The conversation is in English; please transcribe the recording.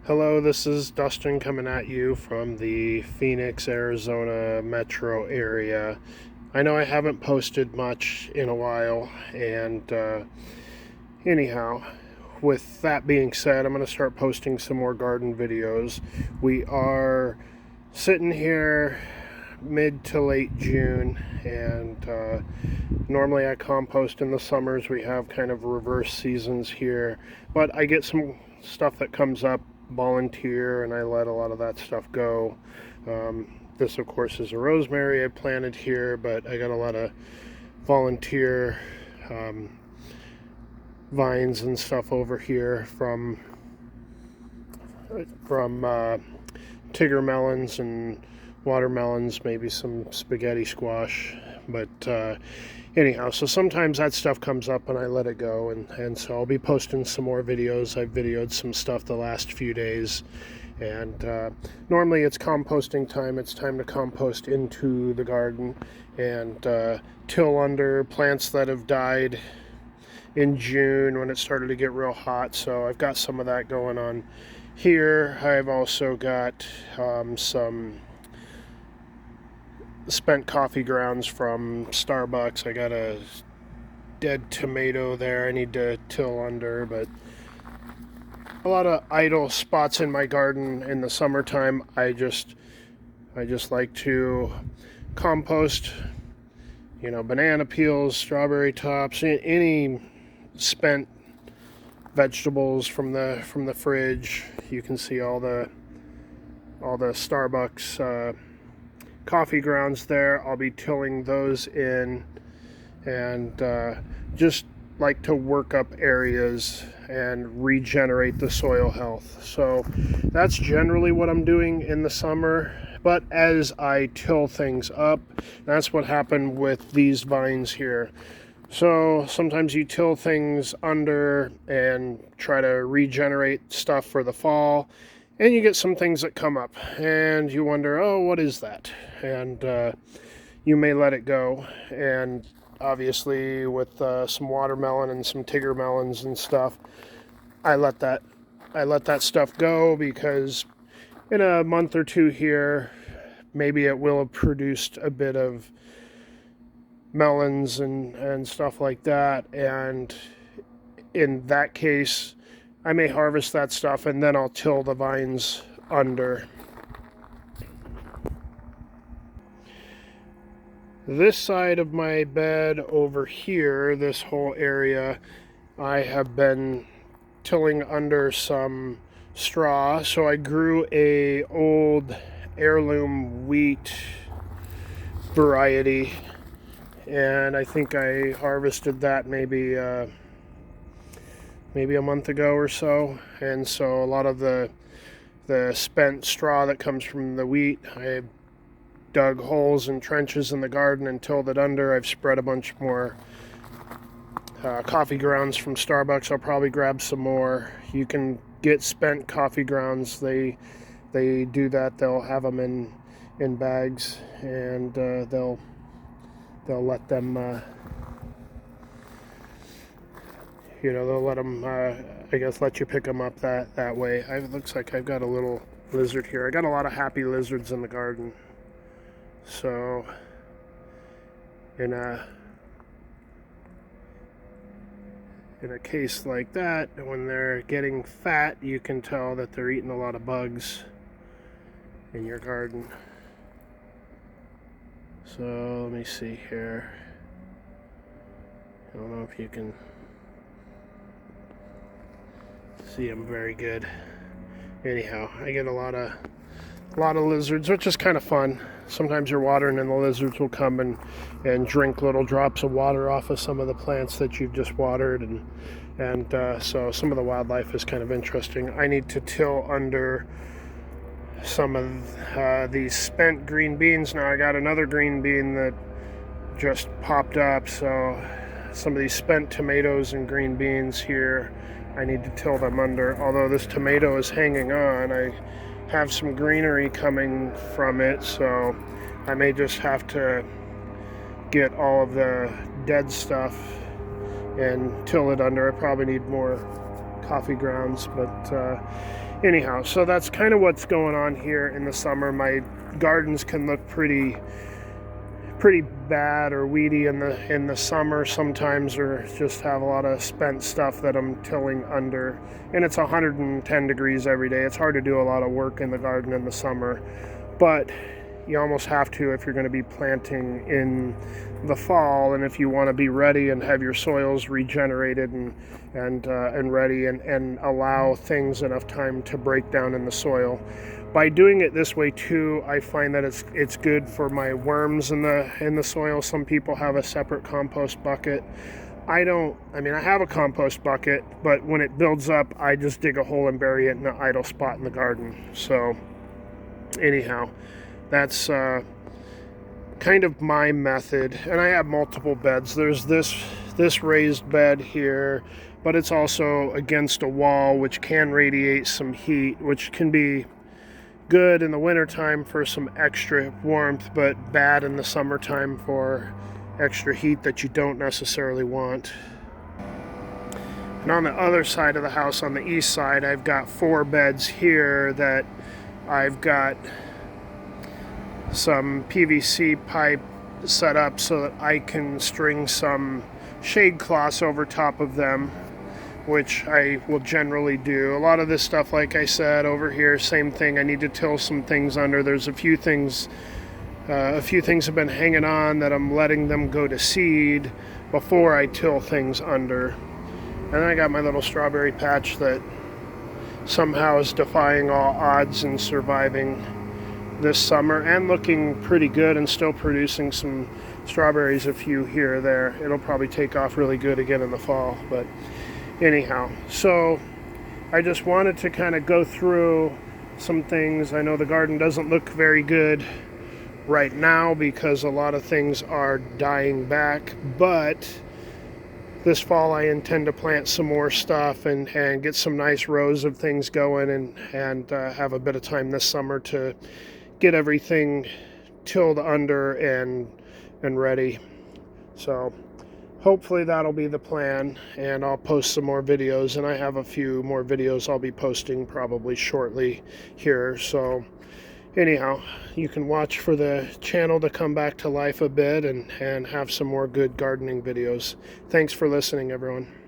Hello, this is Dustin coming at you from the Phoenix, Arizona metro area. I know I haven't posted much in a while, and anyhow, with that being said, I'm going to start posting some more garden videos. We are sitting here mid to late June, and normally I compost in the summers. We have kind of reverse seasons here, but I get some stuff that comes up volunteer, and I let a lot of that stuff go. This, of course, is a rosemary I planted here, but I got a lot of volunteer vines and stuff over here from Tigger melons and watermelons, maybe some spaghetti squash. But anyhow, so sometimes that stuff comes up and I let it go, and so I'll be posting some more videos. I've videoed some stuff the last few days, and normally it's composting time. It's time to compost into the garden and till under plants that have died in June when it started to get real hot. So I've got some of that going on here. I've also got some spent coffee grounds from Starbucks. I got a dead tomato there I need to till under, but a lot of idle spots in my garden in the summertime. I just like to compost, banana peels, strawberry tops, any spent vegetables from the fridge. You can see all the Starbucks coffee grounds there. I'll be tilling those in, and just like to work up areas and regenerate the soil health. So that's generally what I'm doing in the summer. But as I till things up, that's what happened with these vines here. So sometimes you till things under and try to regenerate stuff for the fall, and you get some things that come up and you wonder, oh, what is that? And you may let it go. And obviously with some watermelon and some Tigger melons and stuff, I let that stuff go, because in a month or two here, maybe it will have produced a bit of melons and stuff like that, and in that case I may harvest that stuff and then I'll till the vines under. This side of my bed over here, this whole area, I have been tilling under some straw. So I grew a old heirloom wheat variety, and I think I harvested that maybe a month ago or so. And so a lot of the spent straw that comes from the wheat, I dug holes and trenches in the garden and tilled it under. I've spread a bunch more coffee grounds from Starbucks. I'll probably grab some more. You can get spent coffee grounds. They do that. They'll have them in bags, and they'll let them they'll let them I guess let you pick them up that way. It looks like I've got a little lizard here. I got a lot of happy lizards in the garden. So in a case like that, when they're getting fat, you can tell that they're eating a lot of bugs in your garden. So let me see here. I don't know if you can see them very good. Anyhow, I get a lot of lizards, which is kind of fun. Sometimes you're watering and the lizards will come and drink little drops of water off of some of the plants that you've just watered, and so some of the wildlife is kind of interesting. I need to till under some of these spent green beans. Now I got another green bean that just popped up, so some of these spent tomatoes and green beans here, I need to till them under. Although this tomato is hanging on, I have some greenery coming from it, so I may just have to get all of the dead stuff and till it under. I probably need more coffee grounds, but anyhow, so that's kind of what's going on here in the summer. My gardens can look pretty bad or weedy in the summer sometimes, or just have a lot of spent stuff that I'm tilling under. And it's 110 degrees every day. It's hard to do a lot of work in the garden in the summer, but you almost have to if you're going to be planting in the fall, and if you want to be ready and have your soils regenerated and ready, and allow things enough time to break down in the soil. By doing it this way too, I find that it's good for my worms in the soil. Some people have a separate compost bucket. I have a compost bucket, but when it builds up, I just dig a hole and bury it in an idle spot in the garden. So anyhow, that's kind of my method. And I have multiple beds. There's this raised bed here, but it's also against a wall, which can radiate some heat, which can be good in the wintertime for some extra warmth, but bad in the summertime for extra heat that you don't necessarily want. And on the other side of the house, on the east side, I've got 4 beds here that I've got some PVC pipe set up so that I can string some shade cloths over top of them, which I will generally do. A lot of this stuff, like I said, over here, same thing. I need to till some things under. There's a few things have been hanging on that I'm letting them go to seed before I till things under. And then I got my little strawberry patch that somehow is defying all odds and surviving this summer and looking pretty good and still producing some strawberries, a few here or there. It'll probably take off really good again in the fall, but anyhow, so I just wanted to kind of go through some things. I know the garden doesn't look very good right now because a lot of things are dying back, but this fall I intend to plant some more stuff and get some nice rows of things going, and have a bit of time this summer to get everything tilled under and ready. So hopefully that'll be the plan, and I'll post some more videos, and I have a few more videos I'll be posting probably shortly here. So anyhow, you can watch for the channel to come back to life a bit and have some more good gardening videos. Thanks for listening, everyone.